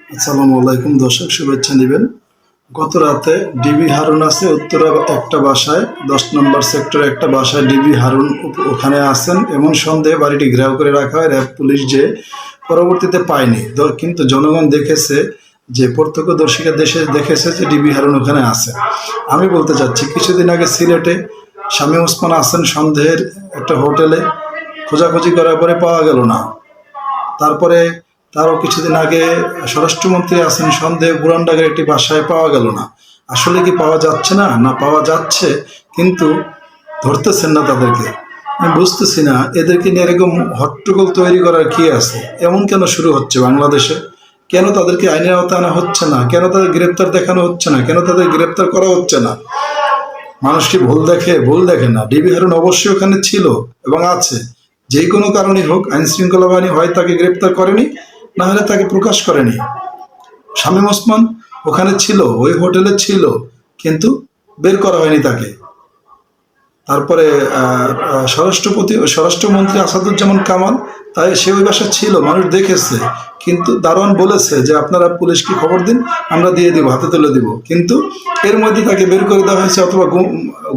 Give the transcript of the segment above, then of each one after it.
আসসালামু আলাইকুম দর্শক, শুভেচ্ছা নেবেন। গত রাতে ডিবি হারুন আছে উত্তরা একটা বাসায়, 10 নম্বর সেক্টরে একটা বাসায় ডিবি হারুন ওখানে আছেন এমন সন্দেহে বাড়িটি ঘেরাও করে রাখা হয় র্যাব পুলিশ, যে পরবর্তীতে পায়নি। কিন্তু জনগণ দেখেছে, যে প্রত্যক্ষদর্শীরা দেখেছে যে ডিবি হারুন ওখানে আছে। আমি বলতে চাচ্ছি, কিছুদিন আগে সিলেটে শামীম ওসমান আছেন সন্দেহের একটা হোটেলে, খোঁজাখুঁজি করার পরে পাওয়া গেল না। তারপরে তারও কিছুদিন আগে স্বরাষ্ট্রমন্ত্রী আছেন সন্দেহে পুরানঢাকার একটি বাসায়, পাওয়া গেল না। আসলে কি পাওয়া যাচ্ছে না, না পাওয়া যাচ্ছে কিন্তু ধরতেছেন না তাদেরকে? আমি বুঝতেছি না, এদেরকে নিয়ে এরকম হট্টগোল তৈরি করার কি আছে? এমন কেন শুরু হচ্ছে বাংলাদেশে? কেন তাদেরকে আইনের আওতায় আনা হচ্ছে না? কেন তাদের গ্রেপ্তার দেখানো হচ্ছে না? কেন তাদের গ্রেপ্তার করা হচ্ছে না? মানুষ কি ভুল দেখে? ভুল দেখে না। ডিবি হারুন অবশ্যই ওখানে ছিল এবং আছে। যে কোনো কারণেই হোক, আইন শৃঙ্খলা বাহিনী হয় তাকে গ্রেপ্তার করেনি, না হলে তাকে প্রকাশ করেনি। শামীম ওসমান ওখানে ছিল, ওই হোটেলে ছিল, কিন্তু বের করা হয়নি তাকে। তারপরে স্বরাষ্ট্রমন্ত্রী আসাদুজ্জামান কামাল, তাই সে ওই বাসা ছিল, মানুষ দেখেছে, কিন্তু দারোয়ান বলেছে যে আপনারা পুলিশকে খবর দিন, আমরা দিয়ে দিব, হাতে তুলে দিব। কিন্তু এর মধ্যে তাকে বের করে দেওয়া হয়েছে, অথবা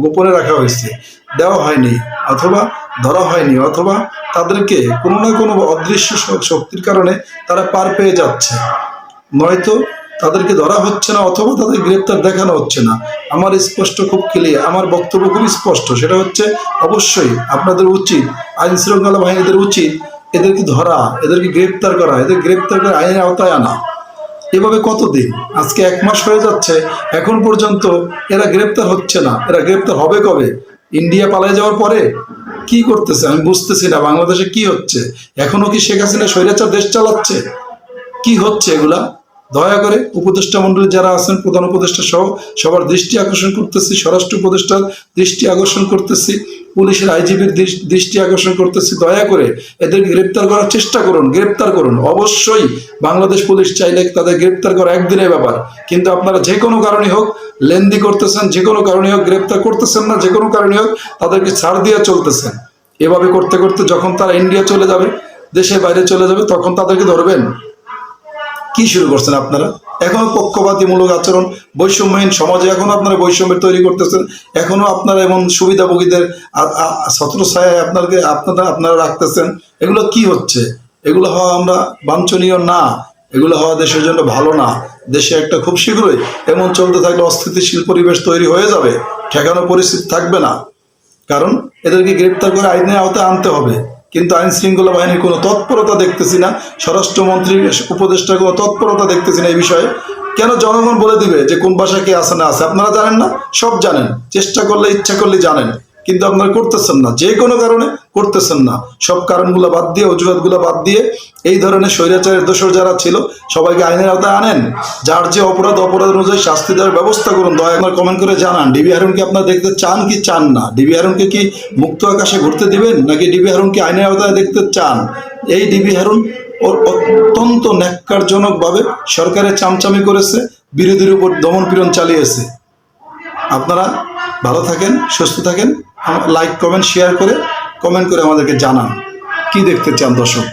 গোপনে রাখা হয়েছে, দেওয়া হয়নি, অথবা ধরা হয়নি, অথবা তাদেরকে কোনো না কোনো অদৃশ্য শক্তির কারণে তারা পার পেয়ে যাচ্ছে। নয়তো তাদেরকে ধরা হচ্ছে না, অথবা তাদের গ্রেপ্তার দেখানো হচ্ছে না। আমার স্পষ্ট, খুব ক্লিয়ার, আমার বক্তব্য খুব স্পষ্ট। সেটা হচ্ছে, অবশ্যই আপনাদের উচিত, আইন শৃঙ্খলা বাহিনীদের উচিত এদেরকে ধরা, এদেরকে গ্রেপ্তার করা, এদের গ্রেপ্তার করে আইনের আওতায় আনা। এভাবে কতদিন? আজকে 1 মাস হয়ে যাচ্ছে, এখন পর্যন্ত এরা গ্রেপ্তার হচ্ছে না। এরা গ্রেপ্তার হবে কবে? ইন্ডিয়া পালিয়ে যাওয়ার পরে? কি করতেছে আমি বুঝতেছি না। বাংলাদেশে কি হচ্ছে? এখনো কি শেখ হাসিনা স্বৈরাচার দেশ চালাচ্ছে? কি হচ্ছে এগুলা? দয়া করে উপদেষ্টা মন্ডলী যারা আছেন, প্রধান উপদেষ্টা সহ সবার দৃষ্টি আকর্ষণ করতেছি, স্বরাষ্ট্র উপদেষ্টার দৃষ্টি আকর্ষণ করতেছি, পুলিশের আইজিপির দৃষ্টি আকর্ষণ করতেছি, দয়া করে এদেরকে গ্রেপ্তার করার চেষ্টা করুন, গ্রেপ্তার করুন। অবশ্যই বাংলাদেশ পুলিশ চাইলে তাদের গ্রেপ্তার করা একদিনের ব্যাপার, কিন্তু আপনারা যে কোনো কারণে হোক লেন্দি করতেছেন, যে কোনো কারণে হোক গ্রেপ্তার করতেছেন না, যে কোনো কারণে হোক তাদেরকে ছাড় দিয়ে চলতেছেন। এভাবে করতে করতে যখন তারা ইন্ডিয়া চলে যাবে, দেশের বাইরে চলে যাবে, তখন তাদেরকে ধরবেন? কি শুরু করছেন আপনারা? এখনো পক্ষপাতিমূলক আচরণ, বৈষম্যহীন সমাজে এখনো আপনারা বৈষম্যের তৈরি করতেছেন। এখনো আপনারা এমন সুবিধাভোগীদের ছত্রছায়ায় আপনারা রাখতেছেন। এগুলো কি হচ্ছে? এগুলো হওয়া আমরা বাঞ্ছনীয় না, এগুলো হওয়া দেশের জন্য ভালো না। দেশে একটা খুব শীঘ্রই এমন চলতে থাকলে অস্থিতিশীল পরিবেশ তৈরি হয়ে যাবে, ঠেকানো পরিস্থিতি থাকবে না। কারণ এদেরকে গ্রেপ্তার করে আইনের আওতায় আনতে হবে, কিন্তু আইন শৃঙ্খলা বাহিনীর কোনো তৎপরতা দেখতেছি না, স্বরাষ্ট্রমন্ত্রীর উপদেষ্টার কোনো তৎপরতা দেখতেছি না এই বিষয়ে। কেন? জনগণ বলে দিবে যে কোন বাসায় কে আছে না আছে। আপনারা জানেন না? সব জানেন, চেষ্টা করলে, ইচ্ছা করলে জানেন, কিন্তু আপনারা করতেছেন না, যে কোনো কারণে করতেছেন না। সব কারণগুলো বাদ দিয়ে, অজুহাতগুলো বাদ দিয়ে, এই ধরনের স্বৈরাচারের দোষর যারা ছিল সবাইকে আইনের আওতায় আনেন। যার যে অপরাধ অনুযায়ী শাস্তি দেওয়ার ব্যবস্থা করুন। দয়া করে কমেন্ট করে জানান, ডিবি হারুনকে আপনারা দেখতে চান কি চান না? ডিবি হারুনকে কি মুক্ত আকাশে ঘুরতে দিবেন, নাকি ডিবি হারুনকে আইনের আওতায় দেখতে চান? এই ডিবি হারুন অত্যন্ত ন্যাক্কারজনকভাবে সরকারের চামচামি করেছে, বিরোধীর উপর দমন পীড়ন চালিয়েছে। আপনারা ভালো থাকেন, সুস্থ থাকেন। লাইক, কমেন্ট, শেয়ার করে, কমেন্ট করে আমাদেরকে জানান কি দেখতে চান দর্শক।